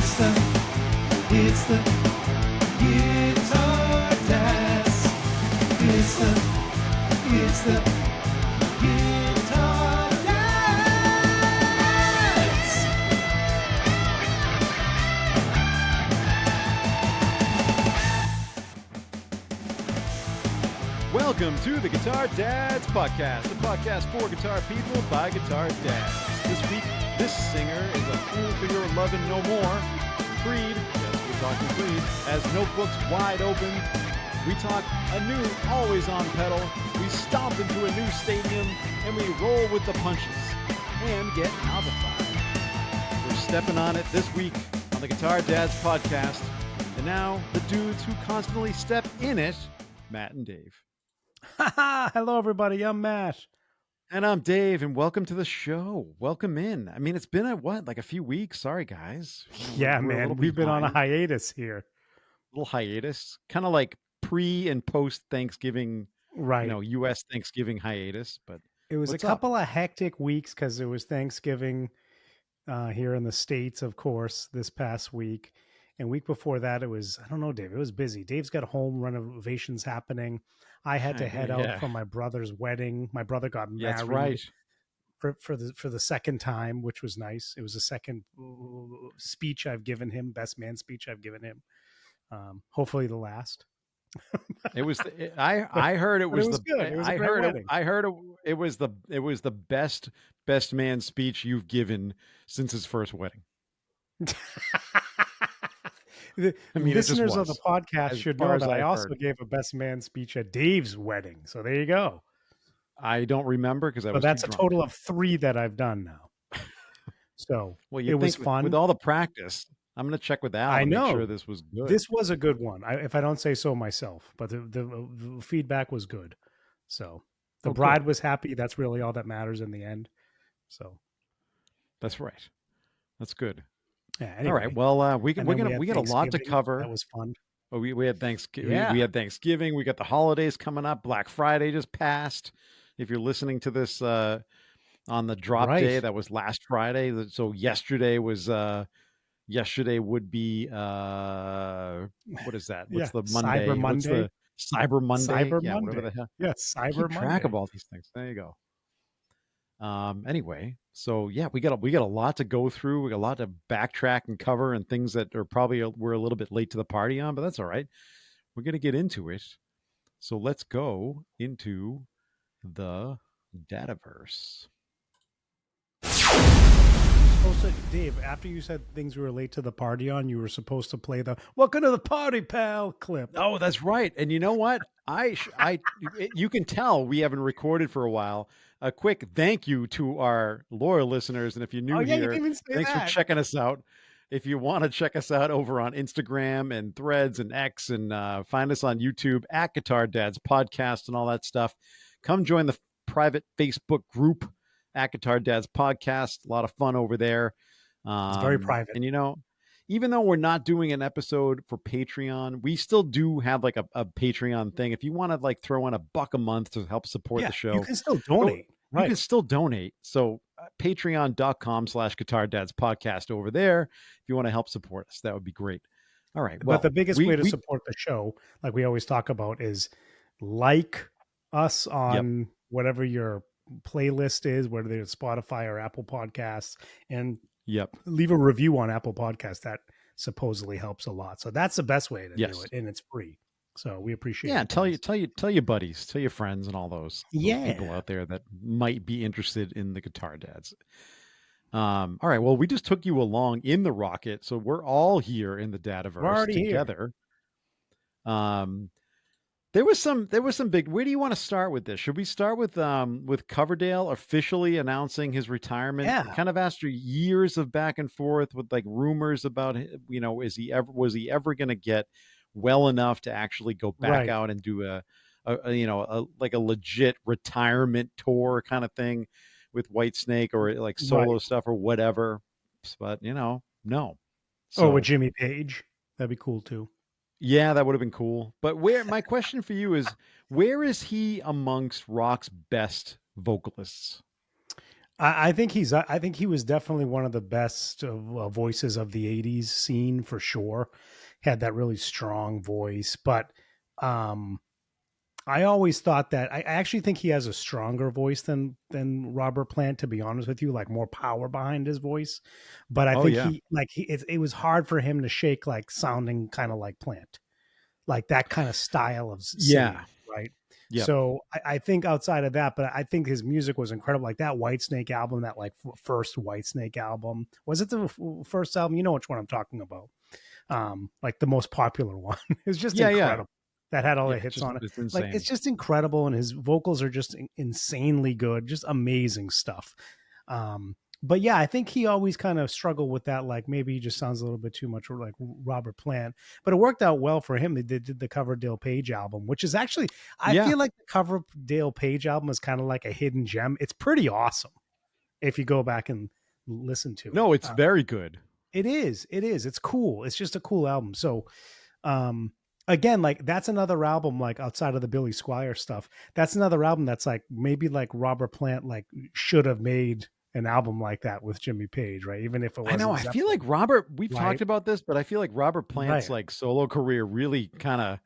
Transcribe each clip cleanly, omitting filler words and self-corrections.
It's the Guitar Dads. It's the Guitar Dads. Welcome to the Guitar Dads Podcast, the podcast for guitar people by guitar dads. This week, this singer is a fool for your lovin' no more. Creed, yes, we're talking Creed, has notebooks wide open. We talk a new always-on pedal. We stomp into a new stadium, and we roll with the punches and get amplified. We're stepping on it this week on the Guitar Dads Podcast. And now, the dudes who constantly step in it, Matt and Dave. Hello, everybody. I'm Matt. And I'm Dave, and welcome to the show. Welcome in. I mean, it's been a few weeks. Sorry, guys. Yeah, man. We've been on a hiatus here. Little hiatus, kind of like pre and post Thanksgiving, right? U.S. Thanksgiving hiatus. But it was a couple of hectic weeks because it was Thanksgiving here in the States, of course, this past week. And week before that, it was, I don't know, Dave, it was busy. Dave's got home renovations happening. I had to head out for my brother's wedding. My brother got married. That's right. For the second time, which was nice. It was the second speech I've given him, best man speech I've given him. Hopefully the last. It was. I heard it was the. Good. It was a great wedding. I heard it was the best man speech you've given since his first wedding. The listeners of the podcast should know that I also gave a best man speech at Dave's wedding. So there you go. I don't remember because I was. But that's too a drunk. total of 3 that I've done now. So it was fun with all the practice. I'm going to check with Al. I know. Make sure this was good. This was a good one, if I don't say so myself. But the feedback was good. So the bride was happy. That's really all that matters in the end. So that's right. That's good. Yeah, anyway. All right. Well, we got a lot to cover. That was fun. Oh, we had Thanksgiving. Yeah. We had Thanksgiving. We got the holidays coming up. Black Friday just passed. If you're listening to this on the drop day, that was last Friday. So yesterday would be what is that? What's the Monday? Cyber Monday. What's the Cyber Monday? Cyber yeah, Monday. whatever the hell. Yes, Cyber Keep Monday. track of all these things. There you go. Anyway, so yeah, we got a lot to go through. We got a lot to backtrack and cover, and things that are probably we're a little bit late to the party on, but that's all right. We're gonna get into it. So let's go into the Dataverse. Dave, after you said things we were late to the party on, you were supposed to play the "Welcome to the Party, Pal" clip. Oh, that's right. And you know what? You can tell we haven't recorded for a while. A quick thank you to our loyal listeners, and if you're new here, thanks for checking us out. If you want to check us out over on Instagram and Threads and X, and find us on YouTube at Guitar Dads Podcast and all that stuff, come join the private Facebook group at Guitar Dads Podcast. A lot of fun over there. It's very private. And even though we're not doing an episode for Patreon, we still do have like a Patreon thing. If you want to like throw in $1 a month to help support the show, you can still donate. You can still donate. So patreon.com/Guitar Dads Podcast over there. If you want to help support us, that would be great. All right. Well, but the biggest way to support the show, like we always talk about, is like us on whatever your playlist is, whether it's Spotify or Apple Podcasts, and leave a review on Apple Podcasts. That supposedly helps a lot. So that's the best way to do it, and it's free. So we appreciate it. Yeah, tell your buddies, tell your friends, and all those people out there that might be interested in the Guitar Dads. All right. Well, we just took you along in the rocket, so we're all here in the Dataverse together. There was some big. Where do you want to start with this? Should we start with Coverdale officially announcing his retirement? Yeah. Kind of after years of back and forth with like rumors about, was he ever going to get well enough to actually go back out and do a legit retirement tour kind of thing with Whitesnake or like solo stuff or whatever. But no. So, with Jimmy Page, that'd be cool too. Yeah, that would have been cool. But my question for you is, where is he amongst rock's best vocalists? I think I think he was definitely one of the best voices of the '80s scene for sure. Had that really strong voice, but um, I always thought that I actually think he has a stronger voice than Robert Plant. To be honest with you, like more power behind his voice. But I Oh think yeah. it was hard for him to shake like sounding kind of like Plant, like that kind of style of singing, Yeah. right? Yep. So I think outside of that, but I think his music was incredible. Like that Whitesnake album, that like first Whitesnake album, was it the first album? You know which one I'm talking about? Like the most popular one. It was just Yeah. Yeah. incredible. That had all Yeah. the hits Just on it. it's Like it's insane. just incredible, and his vocals are just insanely good, just amazing stuff. But yeah, I think he always kind of struggled with that. Like maybe he just sounds a little bit too much like Robert Plant, but it worked out well for him. They did the Coverdale Page album, which is actually, I Yeah. feel like the Coverdale Page album is kind of like a hidden gem. It's pretty awesome if you go back and listen to it. No, it's very good. It is. It is. It's cool. It's just a cool album. So, again, like that's another album like outside of the Billy Squire stuff. That's another album that's like maybe like Robert Plant like should have made an album like that with Jimmy Page, right? Even if it I know. wasn't I feel like Zeppelin, we've right? talked about this, but I feel like Robert Plant's Right. like solo career really kind of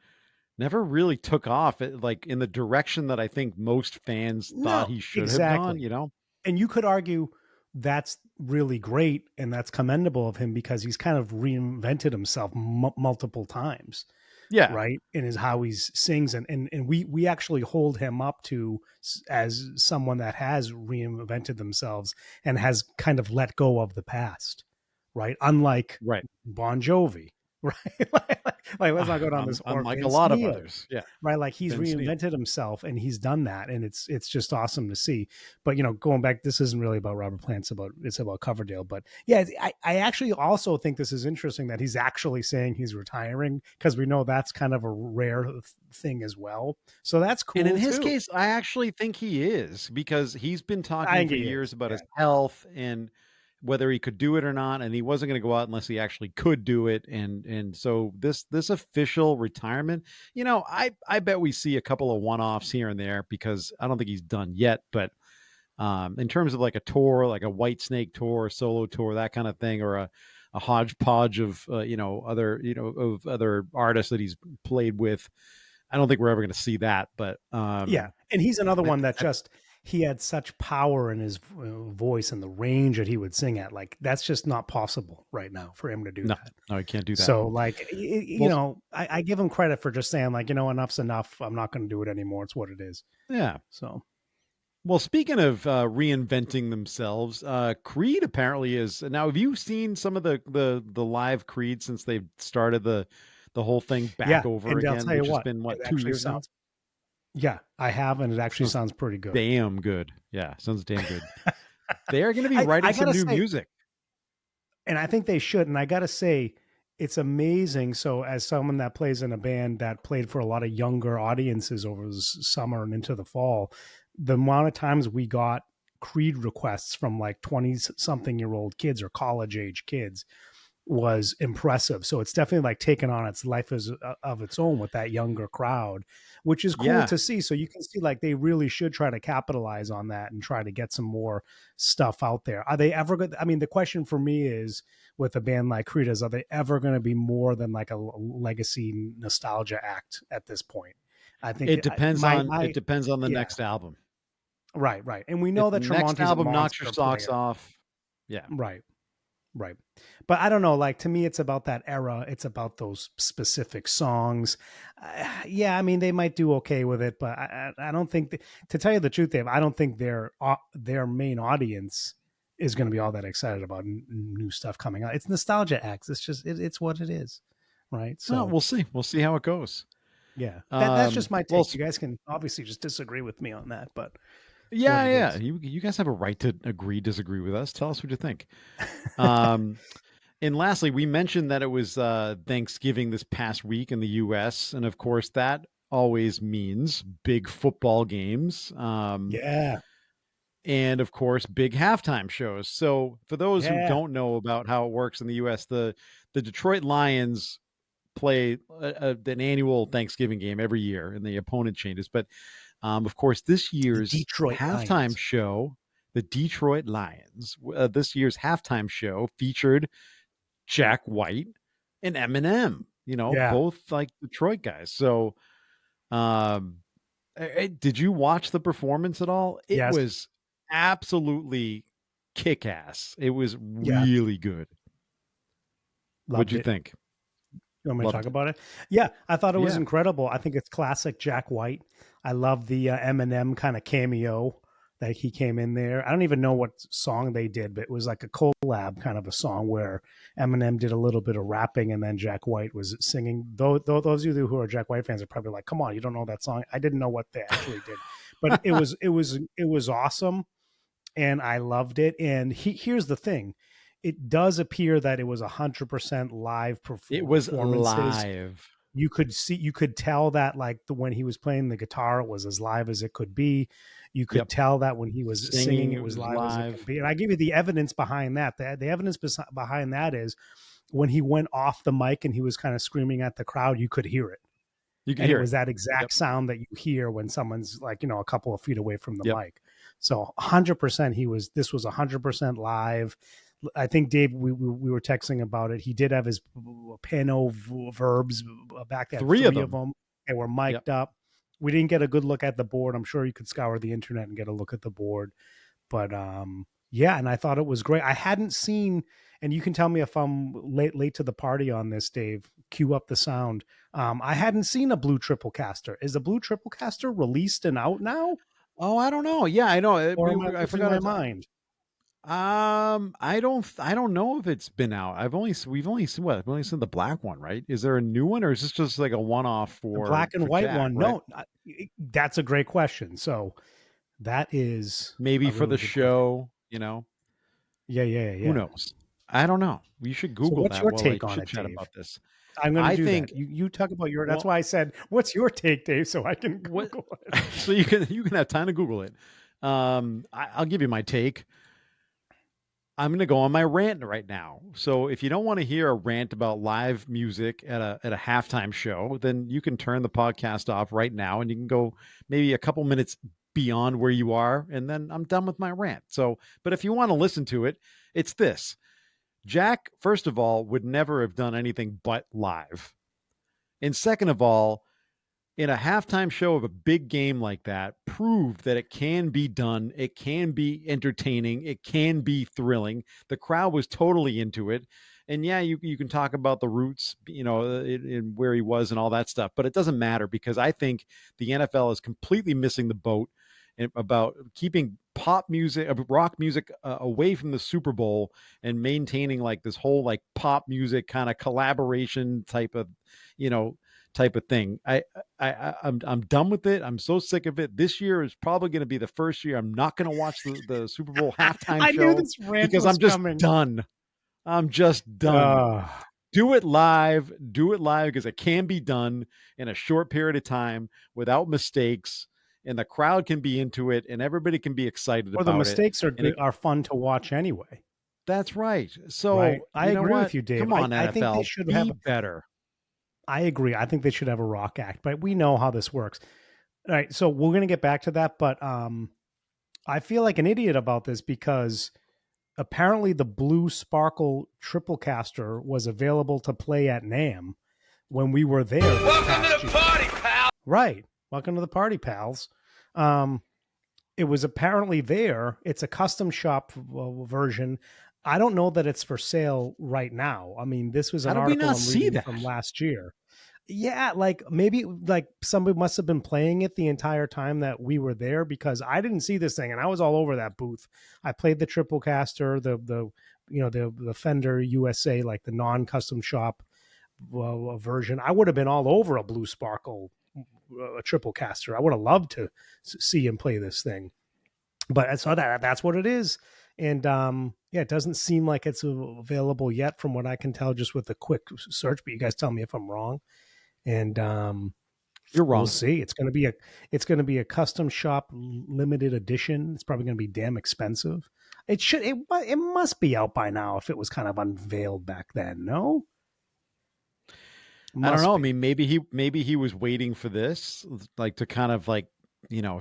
never really took off like in the direction that I think most fans thought No, he should have gone, exactly. you know? And you could argue that's really great and that's commendable of him because he's kind of reinvented himself multiple times, Yeah. right? In his how he sings, and we actually hold him up to as someone that has reinvented themselves and has kind of let go of the past, right? Unlike Right. Bon Jovi, right? like, let's not go down this, or Unlike a Vince lot of Neil, others. Yeah. right? Like he's Vince Neil. reinvented himself and he's done that, and it's just awesome to see. But going back, this isn't really about Robert Plant. It's about Coverdale. But yeah, I actually also think this is interesting that he's actually saying he's retiring, because we know that's kind of a rare thing as well. So that's And in cool his too. case, I actually think he is because he's been I talking think for he years is. about Yeah. his health and whether he could do it or not, and he wasn't going to go out unless he actually could do it. And so this official retirement, I bet we see a couple of one-offs here and there because I don't think he's done yet. But in terms of like a tour, like a White Snake tour, solo tour, that kind of thing, or a hodgepodge of of other artists that he's played with, I don't think we're ever going to see that. But Yeah, and he's another I, one that I, just, he had such power in his voice and the range that he would sing at. Like that's just not possible right now for him to do no, that. no, he can't do that. So like, Well, I give him credit for just saying like, enough's enough. I'm not going to do it anymore. It's what it is. yeah. So Well, speaking of reinventing themselves, Creed apparently is now. Have you seen some of the live Creed since they've started the whole thing back yeah, over and I'll again, tell you which has what, been it what, two actually years now? sounds. Yeah, I have, and it actually Sounds sounds pretty good. damn good. Yeah, sounds damn good. They are going to be I writing some gotta new say, music. and I think they should. And I got to say, it's amazing. So, as someone that plays in a band that played for a lot of younger audiences over the summer and into the fall, the amount of times we got Creed requests from like 20 something year old kids or college age kids was impressive. So it's definitely like taken on its life as of its own with that younger crowd, which is cool Yeah, to see. So you can see like they really should try to capitalize on that and try to get some more stuff out there. Are they ever going? I mean, the question for me is, with a band like Creed, are they ever going to be more than like a legacy nostalgia act at this point? I think it depends on the yeah, next album. right, and we If know the that next Tremonti's a album knocks your monster socks player, off, yeah, right? Right. But I don't know, like to me it's about that era, it's about those specific songs. Yeah, I mean they might do okay with it, but I don't think to tell you the truth, Dave, I don't think their main audience is going to be all that excited about new stuff coming out. It's nostalgia acts. It's just it's what it is, right? well, So we'll see. We'll see how it goes. yeah, that's just my Well, take. You guys can obviously just disagree with me on that, but it's what yeah, it yeah. is. You guys have a right to agree, disagree with us. Tell us what you think. Um, and lastly, we mentioned that it was Thanksgiving this past week in the U.S., and of course, that always means big football games. Yeah, And of course, big halftime shows. So, for those who yeah, don't know about how it works in the U.S., the Detroit Lions play an annual Thanksgiving game every year, and the opponent changes. But of course, this the year's Detroit halftime Lions. show, the Detroit Lions. This year's halftime show featured Jack White and Eminem, Yeah. both like Detroit guys. So, um, did you watch the performance at all? It Yes. was absolutely kick ass. It was Yeah. really good. What'd Loved you it. think? You want me to talk Loved it. about it? Yeah, I thought it was Yeah. incredible. I think it's classic Jack White. I love the Eminem kind of cameo that he came in there. I don't even know what song they did, but it was like a collab kind of a song where Eminem did a little bit of rapping and then Jack White was singing. Those of you who are Jack White fans are probably like, "Come on, you don't know that song?" I didn't know what they actually did, but it was awesome, and I loved it. And here's the thing: it does appear that it was 100% live It was performances. live. You could tell that like when he was playing the guitar, it was as live as it could be. You could Yep. tell that when he was Singing, singing, it it was was live as it could live. be. And I give you the evidence behind that. The evidence behind that is when he went off the mic and he was kind of screaming at the crowd, you could hear it. You could And it hear was it. that Yep. exact sound that you hear when someone's like, a couple of feet away from the Yep. mic. So 100% this was 100% live. I think Dave, we were texting about it. He did have his piano verbs back there, Three of three of them. them. They were Yep. mic'd up. We didn't get a good look at the board. I'm sure you could scour the internet and get a look at the board. But yeah, and I thought it was great. I hadn't seen, and you can tell me if I'm late to the party on this, Dave. Cue up the sound. I hadn't seen a blue triple caster. Is a blue triple caster released and out now, Oh, I don't know. Yeah, I know. or am I I losing forgot my to. mind? I don't know if it's been out. We've only seen what? We've only seen the black one, right? Is there a new one, or is this just like a one off The black and for white Jack? one? Right? No, that's a great question. So that is Maybe a for really the good question. show. Yeah, yeah, Who yeah. knows? I don't know. You should So Google what's that your while I take on chit it, chat Dave? about this. I'm going to I do that. think You talk about your. That's well, why I said, "What's your take, Dave?" So I can what Google it. so you can have time to Google it. I'll give you my take. I'm going to go on my rant right now. So if you don't want to hear a rant about live music at a halftime show, then you can turn the podcast off right now and you can go maybe a couple minutes beyond where you are and then I'm done with my rant. So, but if you want to listen to it, it's this. Jack, first of all, would never have done anything but live. And second of all, in a halftime show of a big game like that, proved that it can be done. It can be entertaining. It can be thrilling. The crowd was totally into it. And yeah, you can talk about the roots, in where he was and all that stuff, but it doesn't matter because I think the NFL is completely missing the boat about keeping pop music, rock music away from the Super Bowl and maintaining like this whole like pop music kind of collaboration you know, type of thing. I'm done with it. I'm so sick of it. This year is probably going to be the first year I'm not going to watch the Super Bowl halftime I knew show this rant because was I'm just coming. done. I'm just done. Uh, Do it live. Do it live because it can be done in a short period of time without mistakes, and the crowd can be into it, and everybody can be excited or the about it. mistakes are And good, are fun to watch anyway, that's right. right? So I you know agree what? with you, Dave. Come on, I think they NFL, should have. be better. I agree. I think they should have a rock act, but we know how this works. All right, so we're gonna get back to that, but I feel like an idiot about this because apparently the Blue Sparkle Triple Caster was available to play at NAM when we were there. Welcome to the party, pal. Right. Welcome to the party, pals. It was apparently there. It's a custom shop version. I don't know that it's for sale right now. I mean, this was How an did we article not I'm see reading that? from last year. Yeah, like maybe like somebody must have been playing it the entire time that we were there because I didn't see this thing and I was all over that booth. I played the triple caster, the Fender USA, like the non-custom shop version. I would have been all over a Blue Sparkle, a triple caster. I would have loved to see him play this thing. But I saw that's what it is. And yeah, it doesn't seem like it's available yet from what I can tell just with a quick search, but you guys tell me if I'm wrong. And You're we'll wrong. see. It's going to be a custom shop limited edition. It's probably going to be damn expensive. It must be out by now if it was kind of unveiled back then. No, I don't must know. I be. mean, maybe he was waiting for this, like to kind of like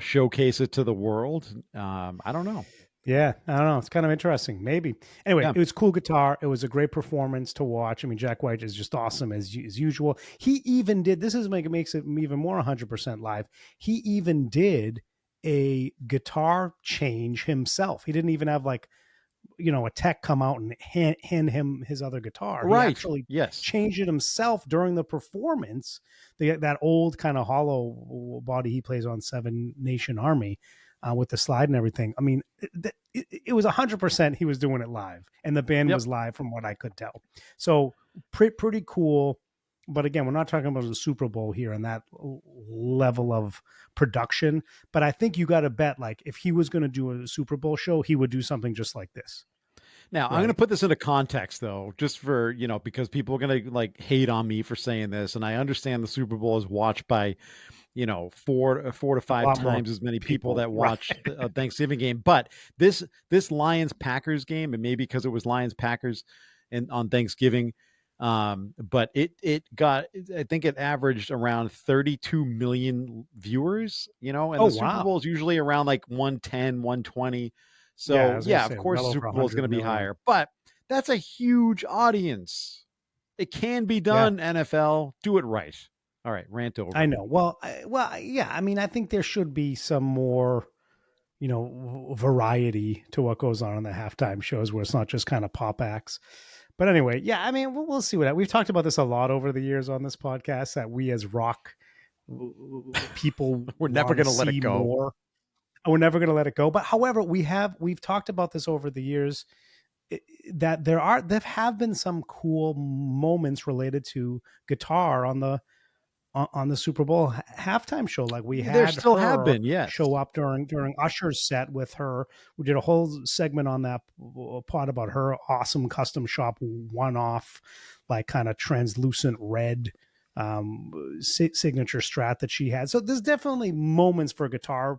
showcase it to the world. I don't know. Yeah, I don't know. It's kind of interesting. Maybe. Anyway, Yeah. it was cool guitar. It was a great performance to watch. I mean, Jack White is just awesome as usual. He even did this is make it makes it even more 100% live. He even did a guitar change himself. He didn't even have like a tech come out and hand him his other guitar. He Right. actually Yes. changed it himself during the performance. That old kind of hollow body he plays on Seven Nation Army with the slide and everything. I mean, it was 100% he was doing it live, and the band Yep. was live from what I could tell. So pretty cool. But again, we're not talking about the Super Bowl here and that level of production. But I think you got to bet, like, if he was going to do a Super Bowl show, he would do something just like this. Now, I'm going to put this into context, though, just for, because people are going to like hate on me for saying this. And I understand the Super Bowl is watched by, 4 to 5 times as many people that watch a Thanksgiving game. But this Lions Packers game, and maybe because it was Lions Packers and on Thanksgiving, but it got, I think it averaged around 32 million viewers, and the Super Bowl is usually around like 110, 120. So yeah, of course the Super Bowl is going to be higher, but that's a huge audience. It can be done. NFL, do it right. All right, rant over. I know. Well, yeah. I mean, I think there should be some more, variety to what goes on in the halftime shows, where it's not just kind of pop acts. But anyway, yeah. I mean, we'll see what we've talked about this a lot over the years on this podcast. That we as rock people, we're never going to let it go. More. We're never going to let it go. But however, we've talked about this over the years, that there have been some cool moments related to guitar on the Super Bowl halftime show. Like we had, there still have been, yes, show up during Usher's set with her. We did a whole segment on that pod about her awesome custom shop one-off, like kind of translucent red signature Strat that she had. So there's definitely moments for guitar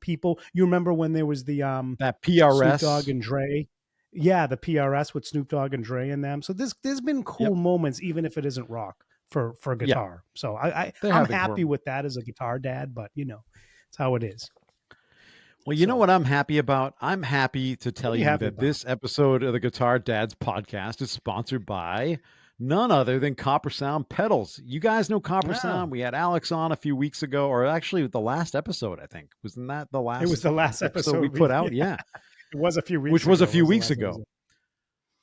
people. You remember when there was the that PRS Snoop Dogg and Dre? Yeah, the PRS with Snoop Dogg and Dre in them. So there's been cool moments, even if it isn't rock, for guitar. Yeah. So I'm happy with that as a guitar dad, but it's how it is. Well, you know what I'm happy about? I'm happy to tell you that this episode of the Guitar Dads podcast is sponsored by none other than Copper Sound pedals. You guys know Copper Sound. We had Alex on a few weeks ago, or actually the last episode, I think. Wasn't that the last? It was the last episode we put out. Yeah. It was a few weeks Which was a few weeks ago.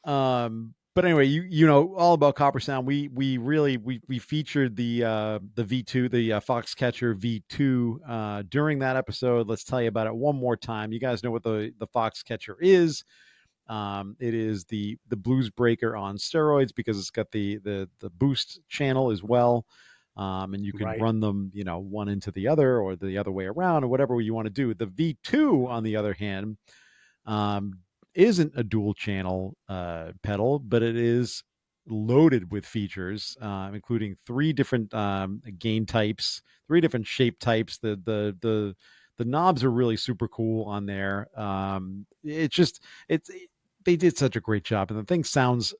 But anyway, you know all about Copper Sound. We featured the V2, the Foxcatcher V2 during that episode. Let's tell you about it one more time. You guys know what the Foxcatcher is. It is the blues breaker on steroids because it's got the boost channel as well. And you can run them, one into the other or the other way around or whatever you want to do. The V2, on the other hand, isn't a dual channel pedal, but it is loaded with features, including 3 different gain types, 3 different shape types. The knobs are really super cool on there. They did such a great job, and the thing sounds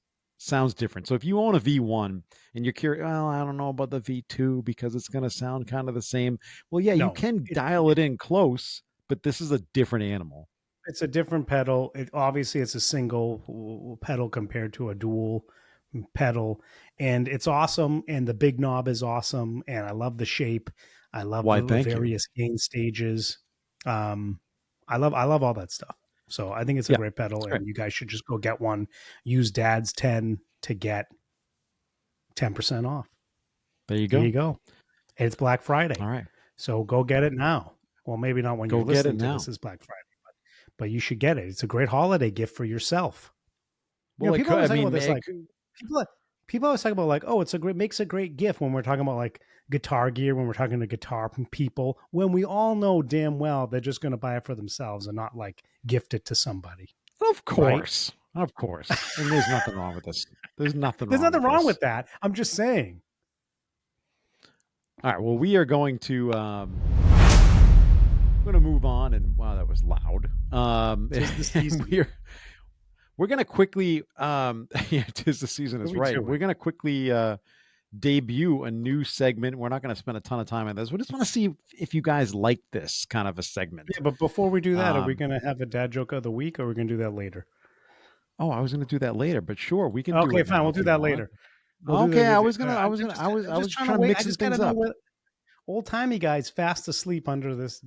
different. So if you own a V1 and you're curious, well, I don't know about the V2 because it's going to sound kind of the same. Well, yeah, you can dial it in close, but this is a different animal. It's a different pedal. Obviously it's a single pedal compared to a dual pedal, and it's awesome. And the big knob is awesome. And I love the shape. I love the various gain stages. I love all that stuff. So I think it's a great pedal, and you guys should just go get one. Use Dad's 10 to get 10% off. There you go. And it's Black Friday. All right. So go get it now. Well, maybe not when you're listening to this is Black Friday. But you should get it. It's a great holiday gift for yourself. Well, people always talk about this, like people always talk about like, oh, makes a great gift when we're talking about like guitar gear, when we're talking to guitar people, when we all know damn well they're just going to buy it for themselves and not like gift it to somebody. Of course. Right? Of course. And there's nothing wrong with this. There's nothing wrong with that. I'm just saying. All right. Well, we are going to move on, and wow, that was loud. We're going to quickly, 'tis the season is right. We're going to quickly debut a new segment. We're not going to spend a ton of time on this. We just want to see if you guys like this kind of a segment. Yeah, but before we do that, are we Um, going to have a dad joke of the week, or are we going to do that later? oh, I was going to do that later, but sure, we can do Okay, it fine. now We'll if do you that want. later. We'll do Okay, I that. was gonna, I was gonna, I'm I just was trying to trying to wait. I mix just got to things know up. what old timey guys fast asleep under this.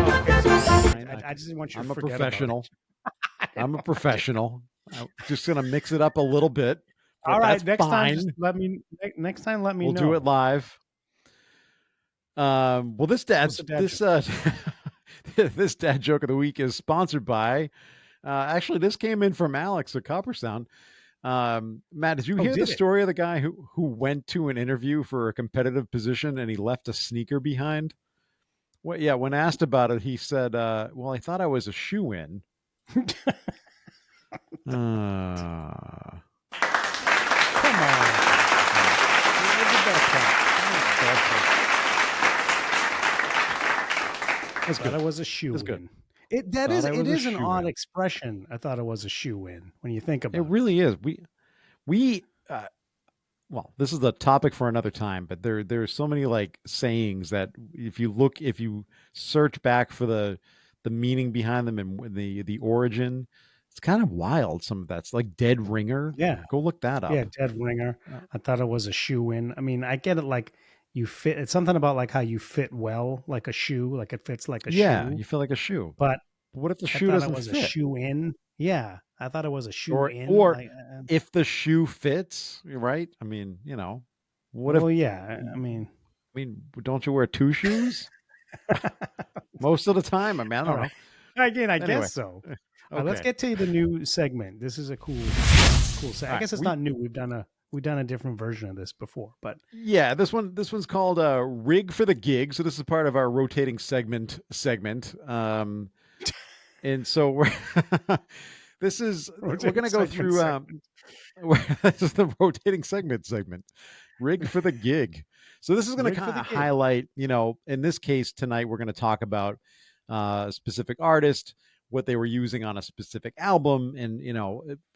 I just didn't want you to I'm a forget about professional. it. I'm a professional. I'm just gonna mix it up a little bit, All but right, that's next time, just fine. let me. Next time, let me We'll do it know. live. Well, What's the dad joke? this dad joke of the week is sponsored by. Actually, this came in from Alex at Copper Sound. Matt, did you Oh, hear the did it? story of the guy who went to an interview for a competitive position and he left a sneaker behind? Well, yeah, when asked about it, he said, "Well, I thought I was a shoe-in." Uh, Come on. Where's the best part? That's Thought good. I was a shoe That's good. in. It Thought I it was a is an odd shoe-in. expression. I thought it was a shoe in when you think It about it. really is. We well, this is a topic for another time, but there's so many like sayings that if you search back for the meaning behind them and the origin, it's kind of wild. Some of that's like dead ringer. Yeah, Go look that yeah, up. dead ringer. Uh, I thought it was a shoe in. I mean, I get it. Like you fit. It's something about like how you fit well, like a shoe, like it fits like a yeah, shoe. you feel like a shoe. But But what if the I shoe thought it doesn't was a fit? shoe in. Yeah, I thought it was a shoe in. Or Like, if the shoe fits, right? I mean, what if well, yeah. I mean, don't you wear two shoes most of the time? I mean, I All don't right. know. Again, I Anyway, guess so. All right, let's okay. get to the new segment. This is a cool All I right. guess it's not new. We've done a different version of this before, but Yeah, this one's called Rig for the Gig. So this is part of our rotating segment. And so we're rotating gonna go through segment. this is the rotating segment. Rig for the Gig. So this is going to Rig for kind the of gig. highlight, in this case tonight, we're going to talk about a specific artist, what they were using on a specific album, and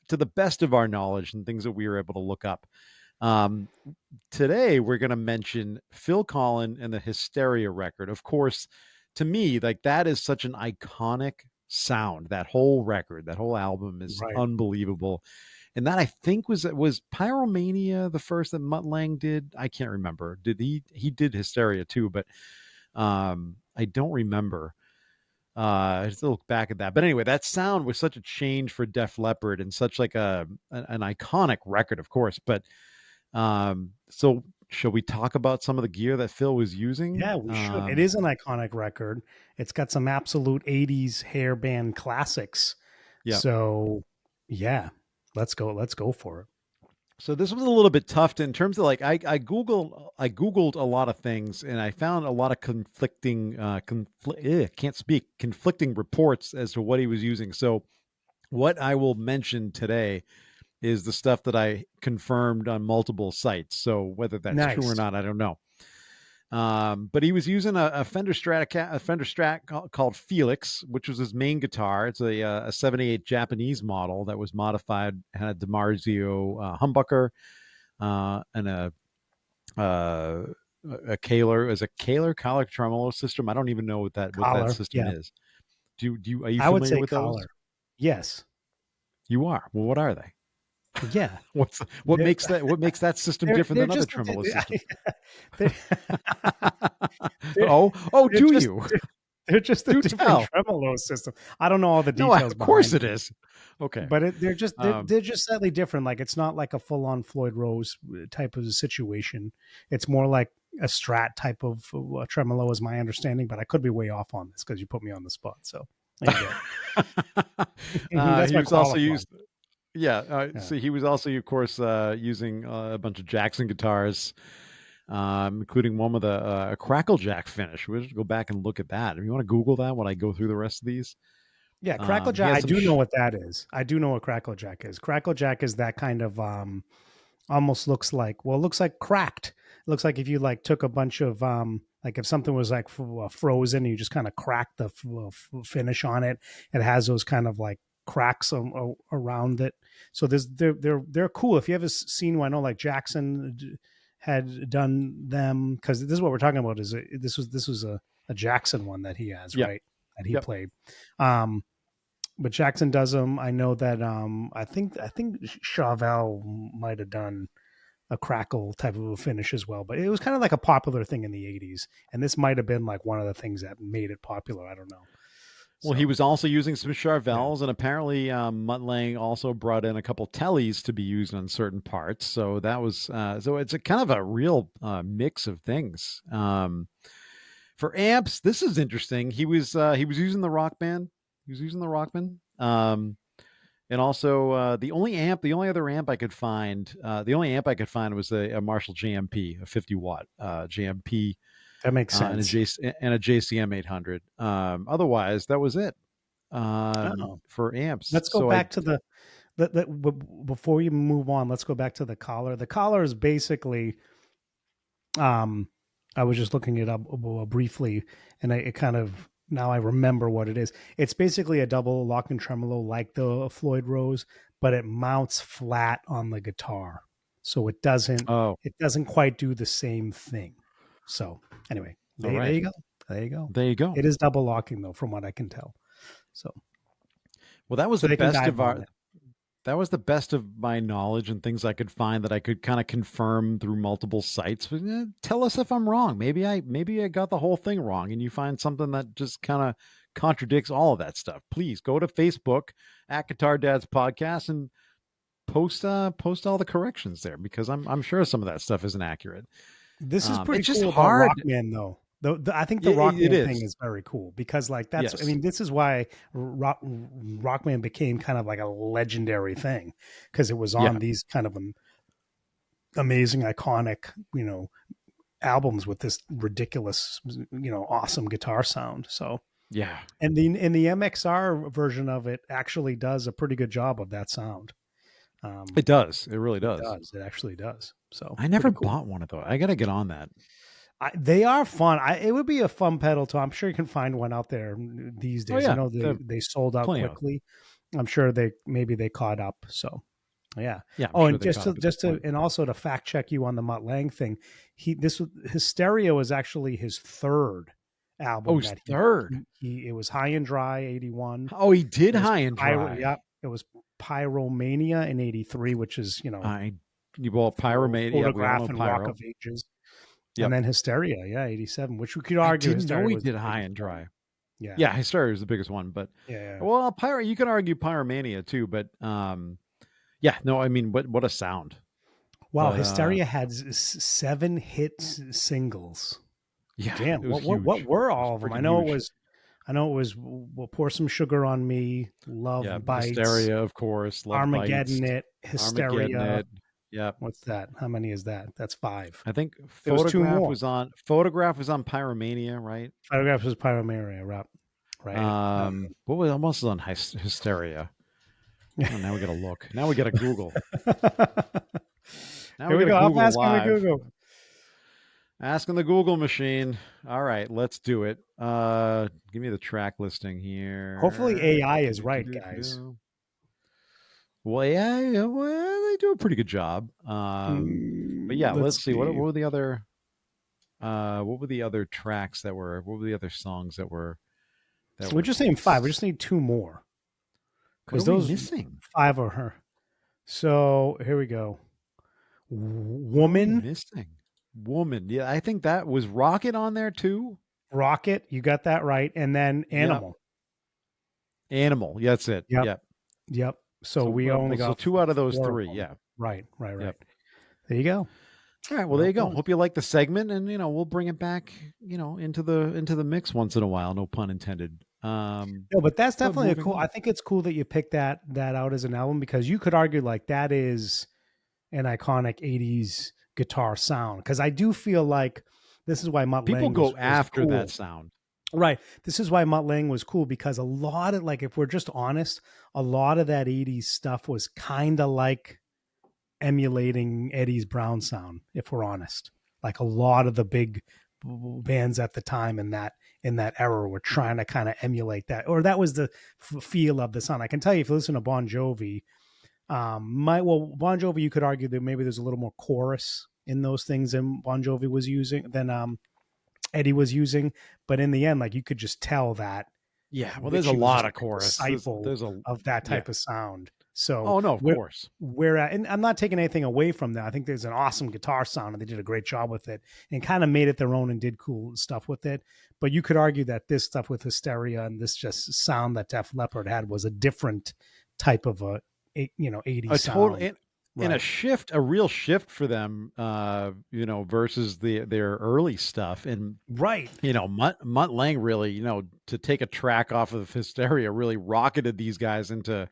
to the best of our knowledge and things that we were able to look up. Um, Today we're going to mention Phil Collin and the Hysteria record. Of course, to me, like that is such an iconic sound. That whole record, that whole album is Right. unbelievable. And that I think was Pyromania the first that Mutt Lang did. I can't remember. Did he did Hysteria too, but I don't remember. I have to look back at that. But anyway, that sound was such a change for Def Leppard and such like an iconic record, of course. But so shall we talk about some of the gear that Phil was using? Yeah, we should. It is an iconic record. It's got some absolute 80s hair band classics. Yeah. So, yeah, let's go. Let's go for it. So this was a little bit tough in terms of like I googled a lot of things and I found a lot of conflicting reports as to what he was using. So what I will mention today is the stuff that I confirmed on multiple sites. So whether that's true or Nice. not, I don't know. But he was using a Fender Strat called Helix, which was his main guitar. It's a 78 Japanese model that was modified, had a DiMarzio humbucker and a Kaler as a collar tremolo system. I don't even know what that Collar. system Yeah. is. Are you I would familiar say with those? collar. Yes. You are. Well, what are they? Yeah. What They're, makes that system different they're than other just, tremolo systems? they're, they're, Oh, they're do just, you? they're just a Do different tell. tremolo system. I don't know all the No, details of course behind it them, is. Okay. but Um, they're just slightly different. Like it's not like a full on Floyd Rose type of situation. It's more like a Strat type of tremolo, is my understanding. But I could be way off on this because you put me on the spot. So there you go. That's he my was also qualifying. used. Yeah. Yeah. So he was also, of course, using a bunch of Jackson guitars, including one with a Cracklejack finish. We'll just go back and look at that. If you want to Google that when I go through the rest of these, Yeah, he Cracklejack. has I some. do know what that is. I do know what Cracklejack is. Cracklejack is that kind of almost looks like, well, it looks like cracked. It looks like if you like took a bunch of like if something was like frozen, you just kind of crack the finish on it. It has those kind of like cracks around it. So they're cool. If you ever seen one, I know like Jackson had done them, because this is what we're talking about. Is this was a Jackson one that he has, right? That he played. But Jackson does them. I know that I think Chauvel might have done a crackle type of a finish as well. But it was kind of like a popular thing in the 80s. And this might have been like one of the things that made it popular. I don't know. Well, he was also using some Charvels, and apparently Mutt Lange also brought in a couple Tellys to be used on certain parts. So that was so it's a kind of a real mix of things. For amps, this is interesting. He was using the Rock Band. He was using the Rockman. And also the only other amp I could find, was a Marshall JMP, a 50 watt JMP. That makes sense. And a JCM 800. Otherwise, that was it for amps. Let's go back to the before you move on. Let's go back to the collar. The collar is basically, I was just looking it up briefly, and it kind of, now I remember what it is. It's basically a double lock and tremolo like the Floyd Rose, but it mounts flat on the guitar, so it doesn't quite do the same thing. So anyway, there you go. It is double locking though, from what I can tell. So, well, that was the best of our. That was the best of my knowledge and things I could find that I could kind of confirm through multiple sites. But, tell us if I'm wrong. Maybe I got the whole thing wrong, and you find something that just kind of contradicts all of that stuff. Please go to Facebook at Guitar Dads Podcast and post all the corrections there, because I'm sure some of that stuff isn't accurate. This is pretty cool about Rockman, though. I think the Rockman thing is very cool, because like that's, I mean, this is why Rockman became kind of like a legendary thing, because it was on these kind of amazing, iconic, albums with this ridiculous, awesome guitar sound. So yeah, and the MXR version of it actually does a pretty good job of that sound. It does. It really does. It actually does. So I never bought one of those. I got to get on that. They are fun. It would be a fun pedal too. I'm sure you can find one out there these days. I know they sold out quickly. I'm sure they caught up. So yeah. And and also to fact check you on the Mutt Lange thing, his Hysteria was actually his third album. Oh, his third. It was High and Dry 81. Oh, he did High and Dry. Yep. It was Pyromania in 83, which is Pyromania, Photograph and Rock of Ages. Yep. And then Hysteria, 87, which we could argue. I didn't know he did High and Dry. Yeah, Hysteria was the biggest one, but well, you can argue Pyromania too, but I mean, what a sound! Wow, Hysteria had 7 hit singles. Yeah, damn. What were all of them? I know it was We'll Pour Some Sugar on Me, Love Bites, Hysteria, of course, Love Armageddon Bites, It, Hysteria. Yeah. What's that? How many is that? That's 5. I think Photograph was on Pyromania, right? Photograph was Pyromania, right. What else was on Hysteria? Oh, now we got to look. Now we got to Google. Now Here we go. I'm asking the Google. Asking the Google machine. All right, let's do it. Give me the track listing here. Hopefully AI is right, guys. Well, they do a pretty good job. But yeah, let's see. What were the other? What were the other tracks that were? What were the other songs that were? So we're just saying 5. We just need 2 more. Because those missing 5 are her. So here we go. Woman. Missing. Woman. Yeah, I think that was Rocket on there too. Rocket, you got that right. And then Animal. Yep. Animal. Yeah, that's it. Yep. So we only got 2 out of those 3. Yeah. Right. Yep. There you go. All right. Well, there you go. Hope you like the segment, and we'll bring it back, into the mix once in a while. No pun intended. No, but that's definitely cool. I think it's cool that you picked that out as an album, because you could argue like that is an iconic 80s guitar sound. Because I do feel like this is why Mutt Lange go after cool. that sound. Right. This is why Mutt Lange was cool, because a lot of, like, if we're just honest, a lot of that 80s stuff was kind of like emulating Eddie's Brown sound, if we're honest. Like a lot of the big bands at the time in that era were trying to kind of emulate that, or that was the feel of the sound. I can tell you, if you listen to Bon Jovi, Bon Jovi, you could argue that maybe there's a little more chorus in those things than Bon Jovi was using, than Eddie was using, but in the end, like you could just tell that. Yeah, well, there's a lot of chorus. There's of that type of sound. So, oh no, of course. And I'm not taking anything away from that. I think there's an awesome guitar sound, and they did a great job with it, and kind of made it their own and did cool stuff with it. But you could argue that this stuff with Hysteria and this just sound that Def Leppard had was a different type of a 80s sound. And a real shift for them, versus their early stuff. And right, Mutt Lang really, to take a track off of Hysteria really rocketed these guys into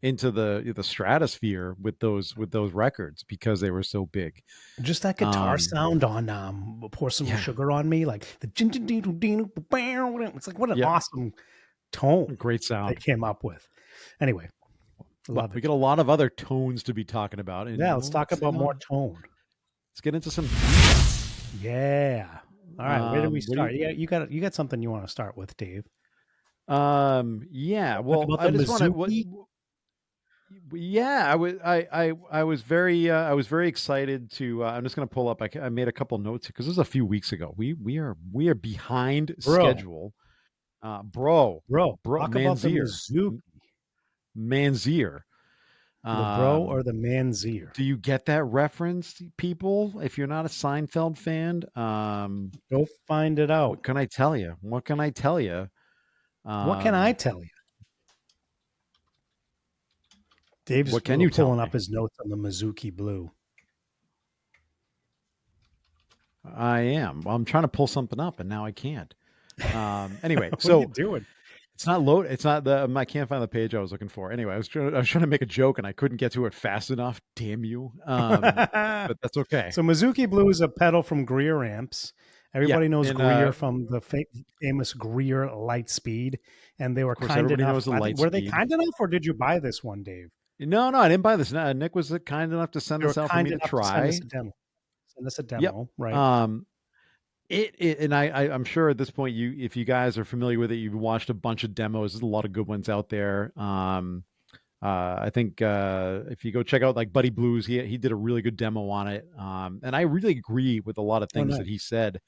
the stratosphere with those records because they were so big. Just that guitar sound on Pour Some Sugar on Me, like the it's like what an awesome tone, great sound they came up with. Anyway. We got a lot of other tones to be talking about. And, let's talk about more tone. Let's get into some. Yeah. All right. Where do we start? You got something you want to start with, Dave? Yeah. Well, I just want to. Yeah, I was very excited to. I'm just going to pull up. I made a couple notes here because this is a few weeks ago. We are behind schedule. Bro. Talk about the Mizuki. Manzier. The bro or the Manzier? Do you get that reference, people? If you're not a Seinfeld fan, go find it out. What can I tell you? What can I tell you? Dave's pulling up his notes on the Mizuki Blue. I am. I'm trying to pull something up, and now I can't. Anyway, what so are you doing? It's not load. It's not the. I can't find the page I was looking for. Anyway, I was trying to make a joke and I couldn't get to it fast enough. Damn you! But that's okay. So Mizuki Blue is a pedal from Greer amps. Everybody knows Greer from the famous Greer Lightspeed, and they were kind enough. Were they kind enough, or did you buy this one, Dave? No, I didn't buy this. Nick was kind enough to send this out for me to try. Send us a demo, right? I'm sure at this point, if you guys are familiar with it, you've watched a bunch of demos. There's a lot of good ones out there. I think if you go check out like Buddy Blues, he did a really good demo on it. And I really agree with a lot of things that he said.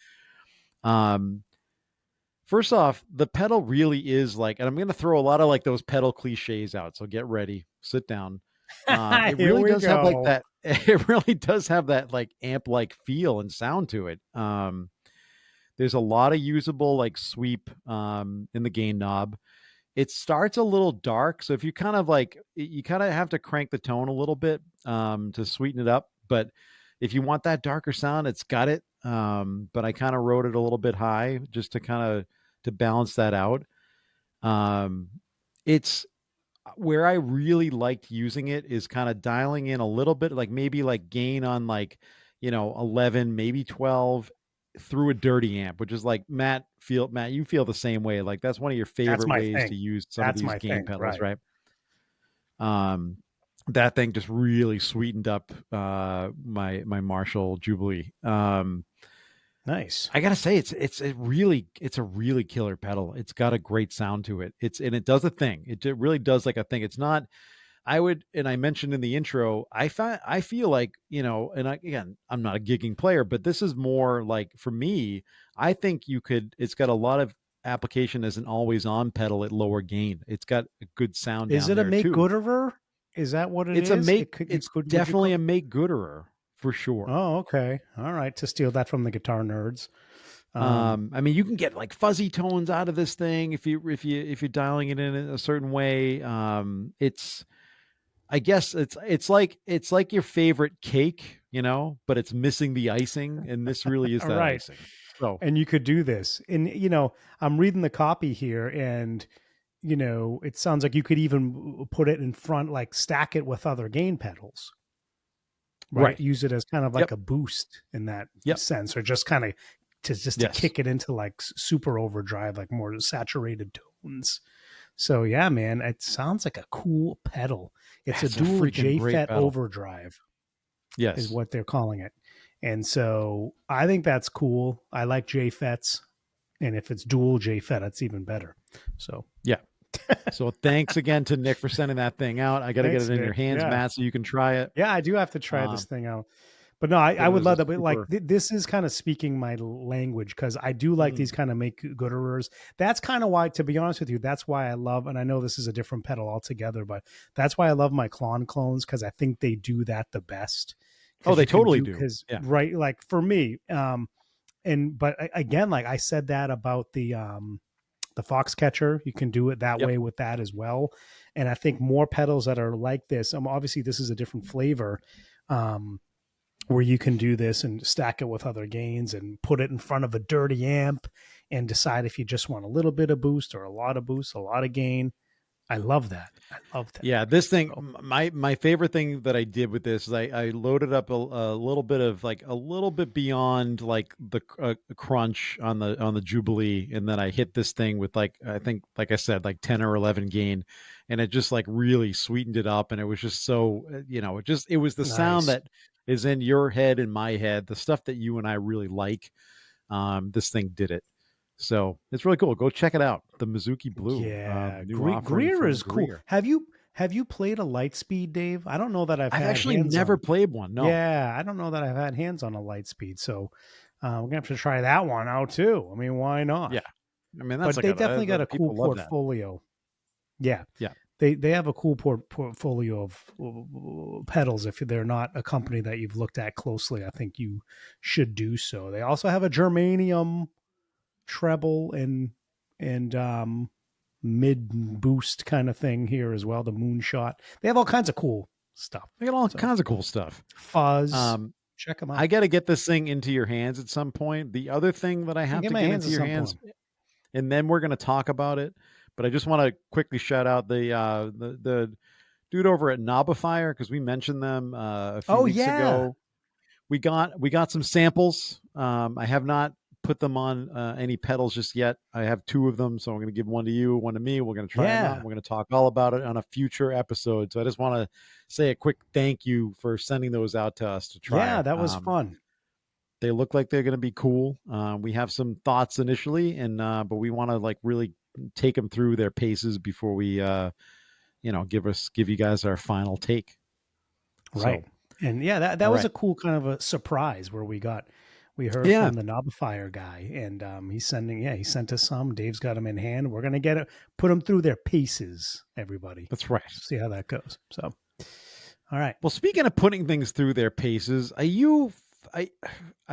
First off, the pedal really is like, and I'm going to throw a lot of like those pedal cliches out. So get ready, sit down. It really does have like that. It really does have that like amp like feel and sound to it. There's a lot of usable like sweep in the gain knob. It starts a little dark, so if you kind of have to crank the tone a little bit to sweeten it up. But if you want that darker sound, it's got it. But I kind of wrote it a little bit high just to balance that out. It's where I really liked using it is kind of dialing in a little bit, like maybe like gain on 11, maybe 12 through a dirty amp, which is like Matt, you feel the same way. Like that's one of your favorite ways to use some of these gain pedals, right? That thing just really sweetened up my Marshall Jubilee. Nice. I gotta say, it's a really killer pedal. It's got a great sound to it. And it does a thing. It really does like a thing. It's not. And I mentioned in the intro, I feel like, again, I'm not a gigging player, but this is more like for me, I think it's got a lot of application as an always on pedal at lower gain. It's got a good sound. Is it a make gooderer? Is that what it is? It's definitely a make gooderer for sure. Oh, okay. All right. To steal that from the guitar nerds. I mean, you can get like fuzzy tones out of this thing if you're dialing it in a certain way. I guess it's like your favorite cake, but it's missing the icing, and this really is that icing. So, and you could do this, and I'm reading the copy here, and it sounds like you could even put it in front, like stack it with other gain pedals, right? Use it as kind of like a boost in that sense, or just kind of to kick it into like super overdrive, like more saturated tones. So yeah, man, it sounds like a cool pedal. It's a dual JFET overdrive. is Yes. what they're calling it. And so I think that's cool. I like JFETs. And if it's dual JFET, it's even better. So Yeah. So thanks again to Nick for sending that thing out. I got to get thanks, it in your Nick. hands, Yeah. Matt, so you can try it. Yeah, I do have to try this Um, thing out. But no, I it would was a love that. But like, super. this is kind of speaking my language because I do like these kind of make gooderers. That's kind of why, to be honest with you, that's why I love, and I know this is a different pedal altogether, but that's why I love my Klon clones because I think they do that the best. Oh, they You can totally do, do. because Yeah. right, like for me, but again, like I said that about the Foxcatcher, you can do it that Yep. way with that as well. And I think more pedals that are like this, obviously this is a different flavor, where you can do this and stack it with other gains and put it in front of a dirty amp and decide if you just want a little bit of boost or a lot of boost, a lot of gain. I love that. I love that. Yeah, this thing, So, my favorite thing that I did with this is I loaded up a little bit of like a little bit beyond like the crunch on the Jubilee, and then I hit this thing with like I think like I said like 10 or 11 gain, and it just like really sweetened it up, and it was just so it was the sound nice. that is in your head and my head, the stuff that you and I really like. This thing did it. So it's really cool. Go check it out. The Mizuki Blue, Yeah, new offering Greer from is cool. Greer. Have you played a Lightspeed, Dave? I don't know that I've I've had actually hands never on. played one. No. Yeah, I don't know that I've had hands on a Lightspeed, so we're gonna have to try that one out too. I mean, why not? Yeah. I mean, that's But like they definitely got a cool people love that. portfolio. Yeah, Yeah. they have a cool portfolio of pedals. If they're not a company that you've looked at closely, I think you should do so. They also have a germanium treble and mid boost kind of thing here as well. The Moonshot. They have all kinds of cool stuff. They got all So, kinds of cool stuff. fuzz. Um, Check them out. I got to get this thing into your hands at some point. The other thing that I have Get to my get hands into at your some hands, point. and then we're going to talk about it. But I just want to quickly shout out the dude over at Knobifier, because we mentioned them a few weeks ago. We got some samples. I have not put them on any pedals just yet. I have 2 of them, so I'm going to give one to you, one to me. We're going to try them out. We're going to talk all about it on a future episode. So I just want to say a quick thank you for sending those out to us to try. Yeah, that was fun. They look like they're going to be cool. We have some thoughts initially, and but we want to like really take them through their paces before we give you guys our final take. Right. So, And yeah, that was right. a cool kind of a surprise where we heard Yeah. from the Knobifier guy, and he sent us some. Dave's got them in hand. We're gonna put them through their paces, everybody. That's right. See how that goes. So, all right. Well, speaking of putting things through their paces, I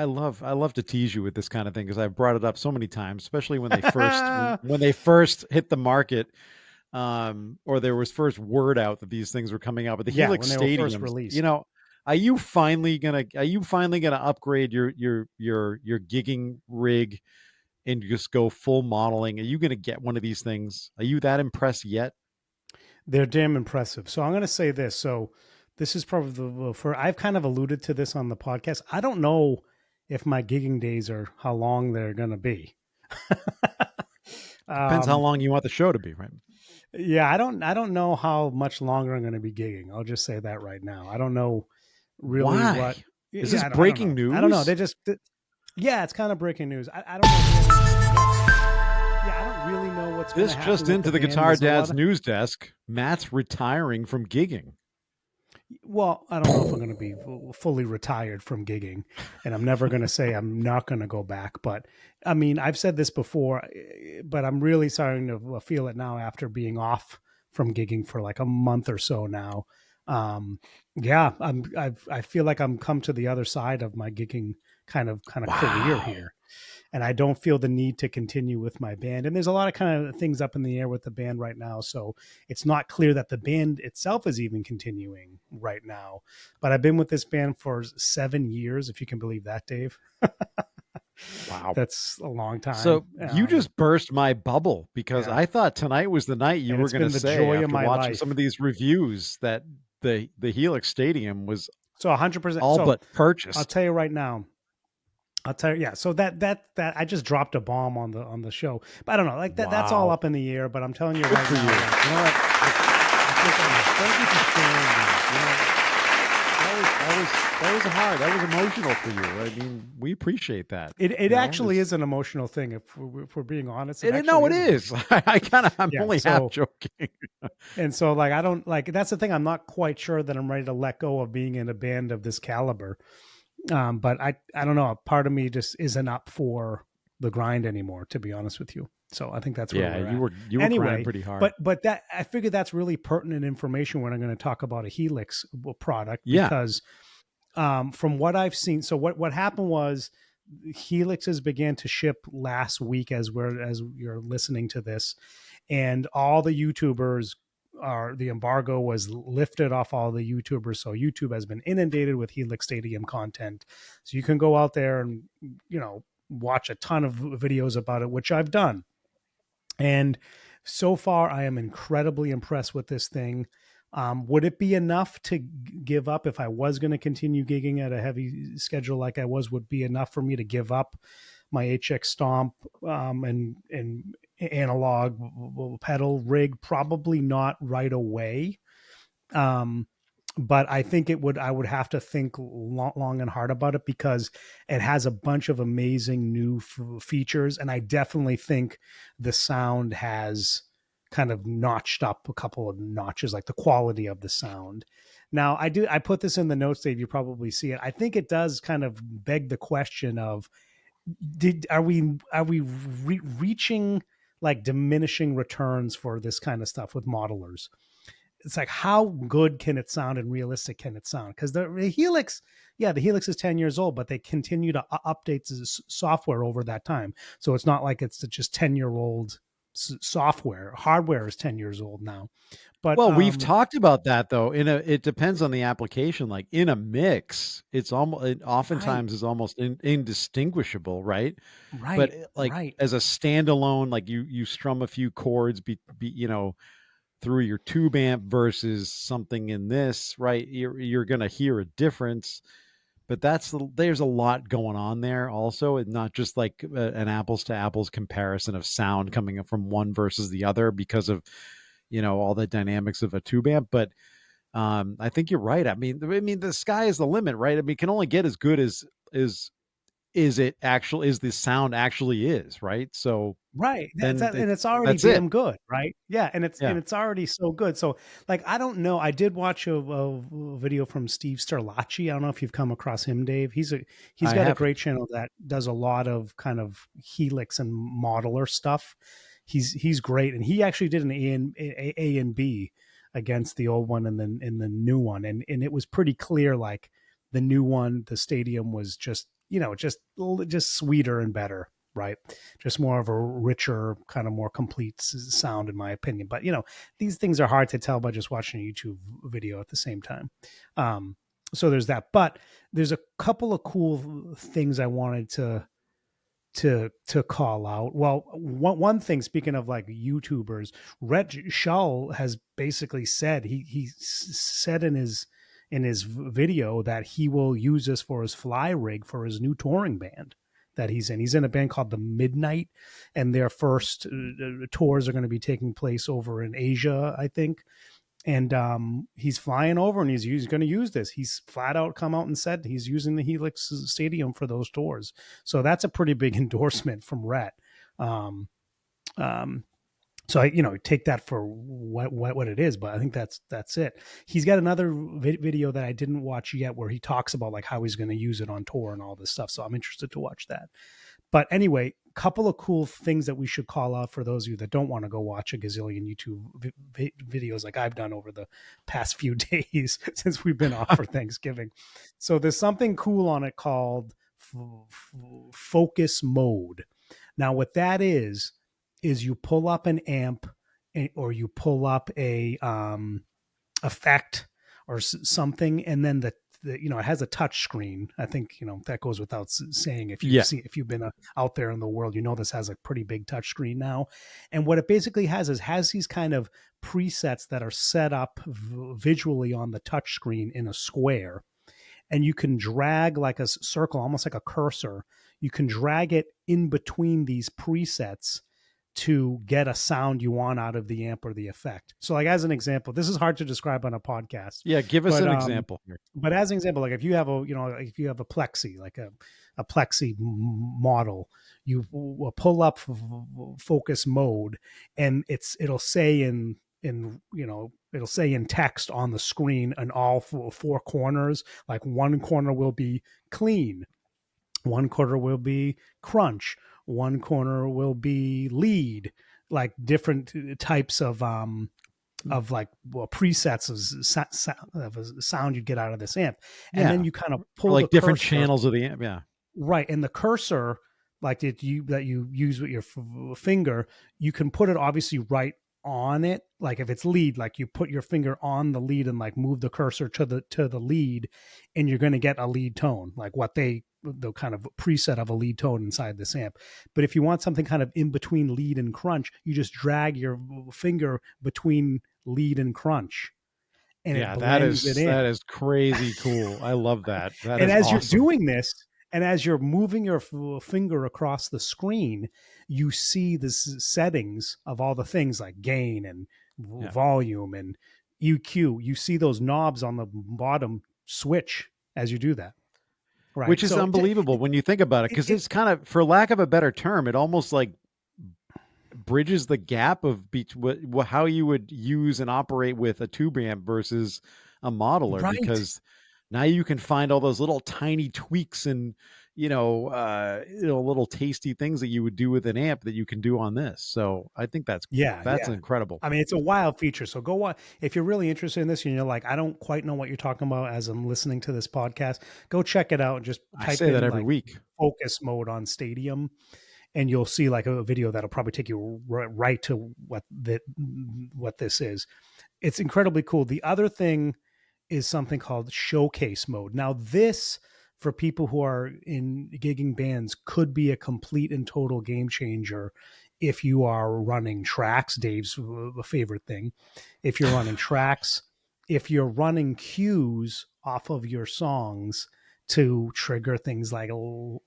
love to tease you with this kind of thing because I've brought it up so many times, especially when they first hit the market, or there was first word out that these things were coming out. But the Helix when they were first Stadiums, released. are you finally gonna upgrade your gigging rig and just go full modeling? Are you gonna get one of these things? Are you that impressed yet? They're damn impressive. So I'm going to say this. So this is probably I've kind of alluded to this on the podcast. I don't know if my gigging days are how long they're going to be. Depends how long you want the show to be, right? Yeah, I don't know how much longer I'm going to be gigging. I'll just say that right now. I don't know really Why? what Is this I don't breaking know. news? I don't know. It's kind of breaking news. I don't know. Yeah, I don't really know what's going to happen. This just into the band. Guitar There's a lot Dad's news desk. Matt's retiring from gigging. Well, I don't know if I'm going to be fully retired from gigging, and I'm never going to say I'm not going to go back. But I mean, I've said this before, but I'm really starting to feel it now after being off from gigging for like a month or so now. I feel like I'm come to the other side of my gigging kind of career here. And I don't feel the need to continue with my band. And there's a lot of kind of things up in the air with the band right now. So it's not clear that the band itself is even continuing right now. But I've been with this band for 7 years, if you can believe that, Dave. Wow. That's a long time. So you just burst my bubble because I thought tonight was the night you were going to say, joy after of my watching life. some of these reviews, that the Helix Stadium was so 100% all but purchased. I'll tell you right now. Yeah. So that I just dropped a bomb on the show, but I don't know. Like that's all up in the air. But I'm telling you right now, you know what? thank you for sharing that. that was hard. That was emotional for you. I mean, we appreciate that. It You know, actually is an emotional thing. If we're being honest, it no, actually it is. is. I'm Yeah. only half joking. And so like, I don't like, that's the thing. I'm not quite sure that I'm ready to let go of being in a band of this caliber. But I don't know. A part of me just isn't up for the grind anymore, to be honest with you. So I think that's where Yeah, we're at. you were crying Anyway, pretty hard. but that, I figure that's really pertinent information when I'm going to talk about a Helix product, Yeah. because from what I've seen, so what happened was Helixes began to ship last week as you're listening to this, and all the YouTubers are, the embargo was lifted off all the YouTubers, so YouTube has been inundated with Helix Stadium content. So you can go out there and watch a ton of videos about it, which I've done. And so far, I am incredibly impressed with this thing. Would it be enough to give up if I was going to continue gigging at a heavy schedule like I was? Would be enough for me to give up my HX Stomp and analog pedal rig? Probably not right away. Um, but I think I would have to think long and hard about it, because it has a bunch of amazing new features. And I definitely think the sound has kind of notched up a couple of notches, like the quality of the sound. Now I put this in the notes, Dave, you probably see it. I think it does kind of beg the question of, are we reaching like diminishing returns for this kind of stuff with modelers? It's like, how good can it sound and realistic can it sound? Because the Helix, the Helix is 10 years old, but they continue to update the software over that time. So it's not like it's just 10-year-old software. Hardware is 10 years old now. But Well, we've talked about that though. It depends on the application. Like in a mix, it oftentimes is almost indistinguishable, right? But like right. as a standalone, like you strum a few chords, through your tube amp versus something in this, right? You're gonna hear a difference. But there's a lot going on there also, and not just like an apples to apples comparison of sound coming up from one versus the other because of all the dynamics of a tube amp. But I think you're right. I mean, the sky is the limit, right? I mean, it can only get as good is it actually, is the sound actually is, right? So Right. then And it's already that's it. damn good, right? Yeah, and Yeah, it's already so good. So like, I don't know. I did watch a video from Steve Sterlacci. I don't know if you've come across him, Dave. He's I got a haven't. great channel that does a lot of kind of Helix and modeler stuff. He's great, and he actually did an A and B against the old one and then in the new one, and it was pretty clear, like the new one, the Stadium was just just sweeter and better, right? Just more of a richer, kind of more complete sound, in my opinion. But these things are hard to tell by just watching a YouTube video at the same time. So there's that. But there's a couple of cool things I wanted to call out. Well, one thing, speaking of like YouTubers, Rhett Shull has basically said, he said in his video that he will use this for his fly rig for his new touring band that he's in. He's in a band called the Midnight, and their first tours are going to be taking place over in Asia, I think. And he's flying over, and he's going to use this. He's flat out come out and said he's using the Helix Stadium for those tours. So that's a pretty big endorsement from Rhett. Um, um, so I, take that for what it is, but I think that's it. He's got another video that I didn't watch yet where he talks about like how he's going to use it on tour and all this stuff. So I'm interested to watch that. But anyway, couple of cool things that we should call out for those of you that don't want to go watch a gazillion YouTube videos like I've done over the past few days since we've been off for Thanksgiving. So there's something cool on it called focus mode. Now, what that is you pull up an amp or you pull up a effect or something, and then the it has a touch screen. I think that goes without saying. If you've been out there in the world, this has a pretty big touch screen now. And what it basically has these kind of presets that are set up visually on the touch screen in a square, and you can drag like a circle, almost like a cursor. You can drag it in between these presets to get a sound you want out of the amp or the effect. So like as an example, this is hard to describe on a podcast. Yeah, give us an example here. But as an example, like if you have a plexi, like a plexi model, you pull up focus mode, and it'll say it'll say in text on the screen in all four corners, like one corner will be clean, one corner will be crunch, one corner will be lead, like different types of like presets of a sound you'd get out of this amp. And then you kind of pull like the different cursor, channels of the amp. Yeah. right. And the cursor, like that you use with your finger, you can put it obviously right on it. Like if it's lead, like you put your finger on the lead and like move the cursor to the lead, and you're going to get a lead tone, like the kind of preset of a lead tone inside this amp. But if you want something kind of in between lead and crunch, you just drag your finger between lead and crunch, and it blends it in. That is crazy cool. I love that. That and is as awesome. you're doing this, and as you're moving your finger across the screen, you see the settings of all the things like gain and volume and EQ. You see those knobs on the bottom switch as you do that. Right. Which is unbelievable when you think about it, because it's kind of, for lack of a better term, it almost like bridges the gap of how you would use and operate with a tube amp versus a modeler, right. because now you can find all those little tiny tweaks and little tasty things that you would do with an amp that you can do on this. So I think that's incredible. I mean, it's a wild feature. So go on if you're really interested in this and you're like, I don't quite know what you're talking about as I'm listening to this podcast. Go check it out and just type I say that every like week. Focus mode on Stadium, and you'll see like a video that'll probably take you right to what this is. It's incredibly cool. The other thing is something called showcase mode. Now this, for people who are in gigging bands, could be a complete and total game changer if you are running tracks. Dave's favorite thing. If you're running tracks, if you're running cues off of your songs to trigger things like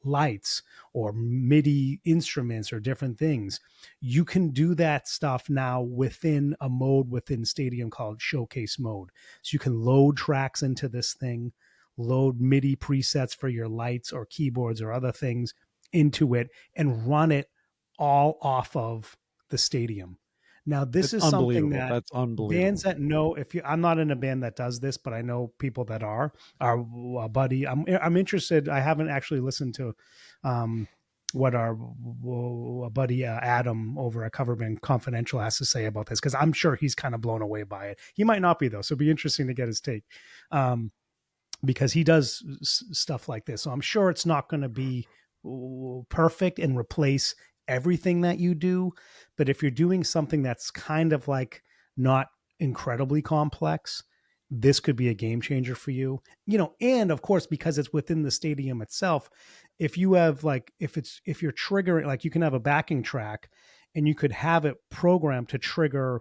lights or MIDI instruments or different things, you can do that stuff now within a mode within Stadium called showcase mode. So you can load tracks into this thing, load MIDI presets for your lights or keyboards or other things into it, and run it all off of the Stadium. Now, this is something that's unbelievable. Bands that know, I'm not in a band that does this, but I know people that are. Our buddy, I'm interested. I haven't actually listened to what our buddy Adam over at Cover Band Confidential has to say about this, because I'm sure he's kind of blown away by it. He might not be, though, so it'd be interesting to get his take, because he does stuff like this. So I'm sure it's not going to be perfect and replace everything that you do, but if you're doing something that's kind of like not incredibly complex, this could be a game changer for you. And of course, because it's within the Stadium itself, if you have like, if you're triggering, like you can have a backing track and you could have it programmed to trigger,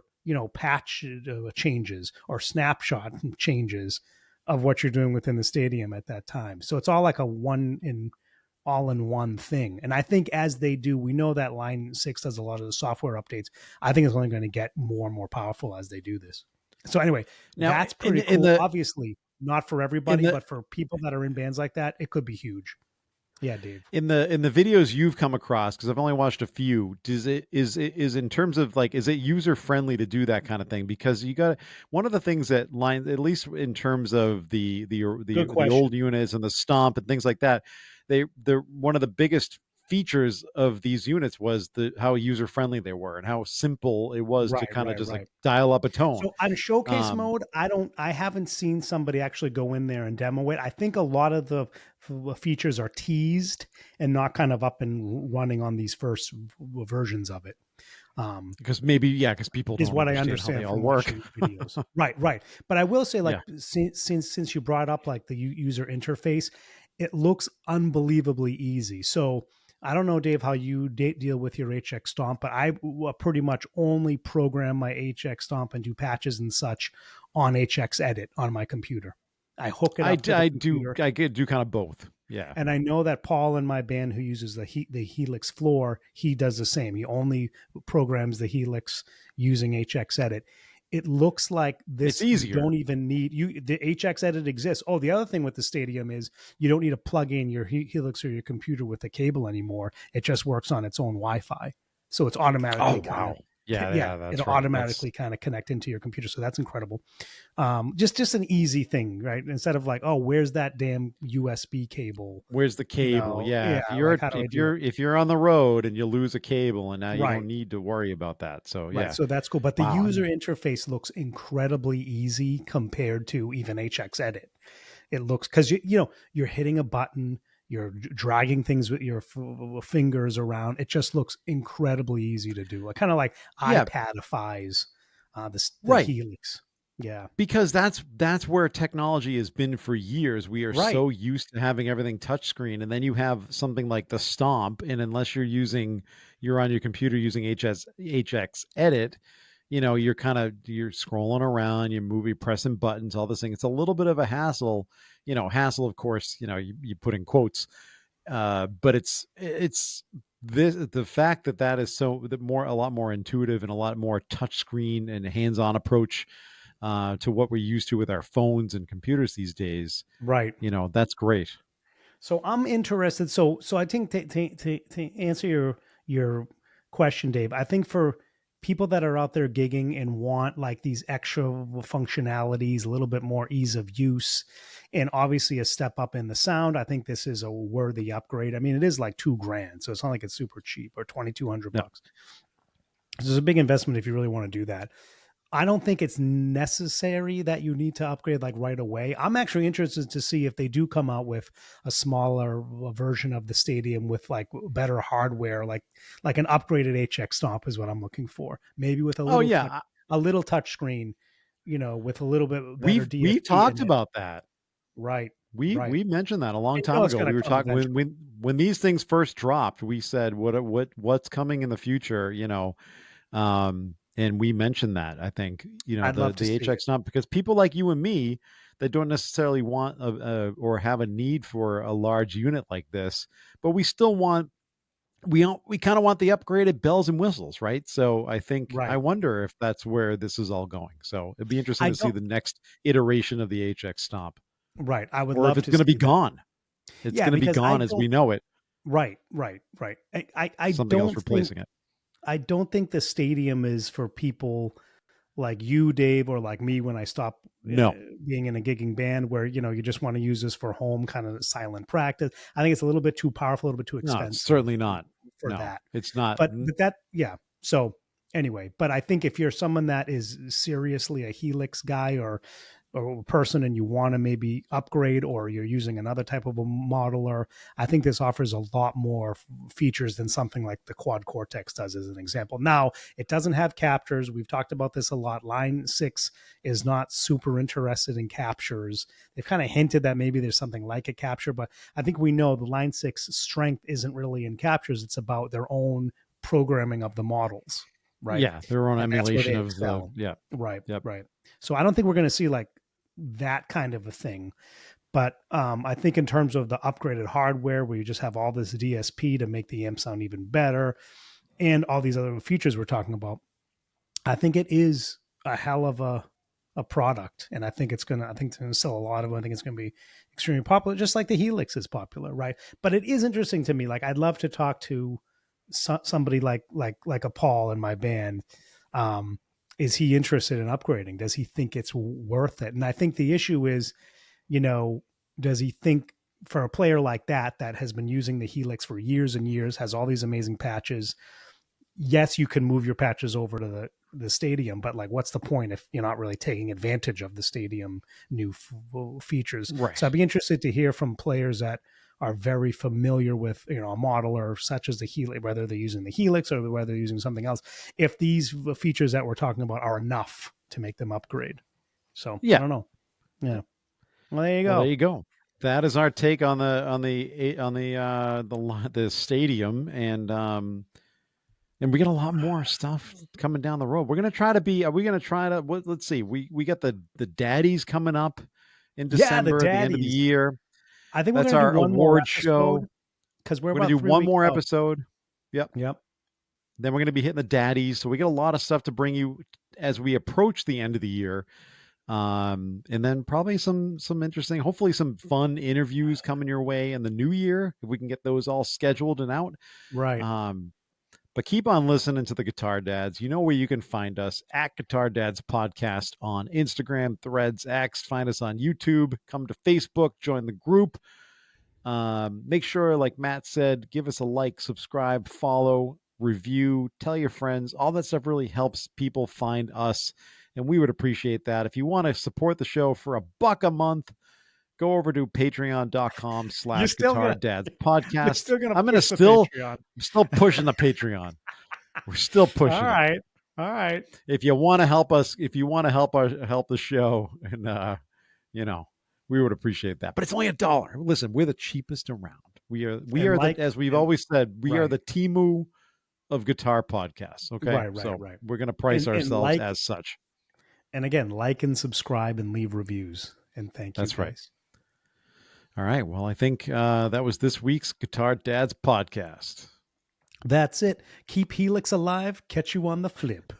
patch changes or snapshot changes of what you're doing within the Stadium at that time. So it's all like a all-in-one thing. And I think as they do, we know that Line 6 does a lot of the software updates. I think it's only going to get more and more powerful as they do this. So anyway, now, that's pretty cool. Obviously, not for everybody, but for people that are in bands like that, it could be huge. Yeah, Dave. In the videos you've come across, because I've only watched a few, is in terms of like, is it user friendly to do that kind of thing? Because you got one of the things that Line, at least in terms of the old units and the stomp and things like that, they're one of the biggest features of these units was how user friendly they were and how simple it was to kind of like dial up a tone. So on showcase mode, I haven't seen somebody actually go in there and demo it. I think a lot of the features are teased and not kind of up and running on these first versions of it. Because people is don't what I understand how they all from work. Videos. Right. But I will say, like, since you brought up like the user interface, it looks unbelievably easy. So I don't know, Dave, how you deal with your HX Stomp, but I pretty much only program my HX Stomp and do patches and such on HX Edit on my computer. I hook it up. I do kind of both. Yeah. And I know that Paul in my band, who uses the Helix floor, he does the same. He only programs the Helix using HX Edit. It looks like It's this. You easier. don't even need you. The HX Edit exists. Oh, the other thing with the Stadium is you don't need to plug in your Helix or your computer with a cable anymore. It just works on its own Wi-Fi, so it's Oh, automatically kind of wow. Yeah, yeah. yeah, It'll that's right. automatically kind of connect into your computer, so that's incredible. Just an easy thing, right? Instead of like, oh, where's that damn USB cable? Where's the You cable? know, Yeah, yeah, if like you're how do I if do it? you're if you're on the road and you lose a cable and now you Right, don't need to worry about that. So, right. yeah. So that's cool. But the Wow. user interface looks incredibly easy compared to even HX Edit. It looks because you're hitting a button, you're dragging things with your fingers around. It just looks incredibly easy to do. Like kind of like Yeah, iPadifies the right. Helix. Yeah, Because that's where technology has been for years. We are right, so used to having everything touchscreen, and then you have something like the Stomp, and unless you're on your computer using HX Edit, you're scrolling around, you're pressing buttons, all this thing. It's a little bit of a hassle. Hassle, of course. You put in quotes, but it's the fact that is a lot more intuitive and a lot more touchscreen and hands-on approach to what we're used to with our phones and computers these days. right. That's great. So I'm interested. So I think to answer your question, Dave, I think for people that are out there gigging and want like these extra functionalities, a little bit more ease of use, and obviously a step up in the sound, I think this is a worthy upgrade. I mean, it is like $2,000, so it's not like it's super cheap, or 2,200 No. bucks. So it's a big investment if you really want to do that. I don't think it's necessary that you need to upgrade like right away. I'm actually interested to see if they do come out with a smaller version of the Stadium with like better hardware, like an upgraded HX Stomp is what I'm looking for. Maybe with Oh yeah, a little touch screen, with a little bit better we've DSP in talked it. about that. Right, We right. mentioned that a long And you know time it's ago. going We to were come talking when eventually. when these things first dropped. We said what's coming in the future. And we mentioned that. I think I'd love to the see it. HX Stomp, because people like you and me that don't necessarily want or have a need for a large unit like this, but we still want we kind of want the upgraded bells and whistles, right? So I Right. wonder if that's where this is all going. So it'd be interesting I to see don't. the next iteration of the HX Stomp, Right. I would or if love it's to going to be see that. gone. It's Yeah, going to be because I gone as we don't. know it. Right. Right. Right. I Something else don't think replacing it. I don't think the Stadium is for people like you, Dave, or like me when I stop No, being in a gigging band where, you just want to use this for home kind of silent practice. I think it's a little bit too powerful, a little bit too no, it's expensive certainly not. for No, that. it's not. But that, yeah. So anyway, but I think if you're someone that is seriously a Helix guy or person and you want to maybe upgrade, or you're using another type of a modeler, I think this offers a lot more features than something like the Quad Cortex does, as an example. Now, it doesn't have captures. We've talked about this a lot. Line 6 is not super interested in captures. They've kind of hinted that maybe there's something like a capture, but I think we know the Line 6 strength isn't really in captures. It's about their own programming of the models, right? Yeah, their own And that's where emulation they of the excel. yeah. Right, Yep. right. So I don't think we're going to see like that kind of a thing. But I think in terms of the upgraded hardware, where you just have all this DSP to make the amp sound even better, and all these other features we're talking about, I think it is a hell of a product, and I think it's gonna sell a lot of them. I think it's gonna be extremely popular, just like the Helix is popular, right? But it is interesting to me. Like I'd love to talk to somebody like a Paul in my band. Um, is he interested in upgrading? Does he think it's worth it? And I think the issue is, does he think, for a player like that has been using the Helix for years and years, has all these amazing patches, yes, you can move your patches over to the Stadium, but like, what's the point if you're not really taking advantage of the Stadium new features? So Right. I'd be interested to hear from players that are very familiar with, a modeler such as the Helix, whether they're using the Helix or whether they're using something else, if these features that we're talking about are enough to make them upgrade. So I Yeah. don't know. Yeah. Well, there you Well, there go. you go. That is our take on the stadium, and we got a lot more stuff coming down the road. We're gonna try to be. Are we gonna try to? Let's see. We got the daddies coming up in Yeah, the December at the end of the daddies. year. I think we're That's going to our do one more award episode show. because we're We're going to about do 3 one weeks more out. episode. Yep. Yep. Then we're going to be hitting the daddies. So we get a lot of stuff to bring you as we approach the end of the year. And then probably some interesting, hopefully some fun interviews coming your way in the new year if we can get those all scheduled and out. Right. But keep on listening to the Guitar Dads. You know where you can find us at Guitar Dads Podcast on Instagram, Threads, X. Find us on YouTube. Come to Facebook. Join the group. Make sure, like Matt said, give us a like, subscribe, follow, review, tell your friends. All that stuff really helps people find us, and we would appreciate that. If you want to support the show for $1 a month, go over to You're still patreon.com/Guitar gonna Dads you're Podcast. still gonna I'm push the Patreon. still pushing the Patreon. We're still pushing it. All right. If you want to help us, if you want to help the show, and we would appreciate that. But it's only $1. Listen, we're the cheapest around. We are as we've always said, we are the Temu of guitar podcasts. Okay. Right. We're gonna price ourselves like, as such. And again, like and subscribe and leave reviews. And thank you. That's right. All right. Well, I think that was this week's Guitar Dads podcast. That's it. Keep Helix alive. Catch you on the flip.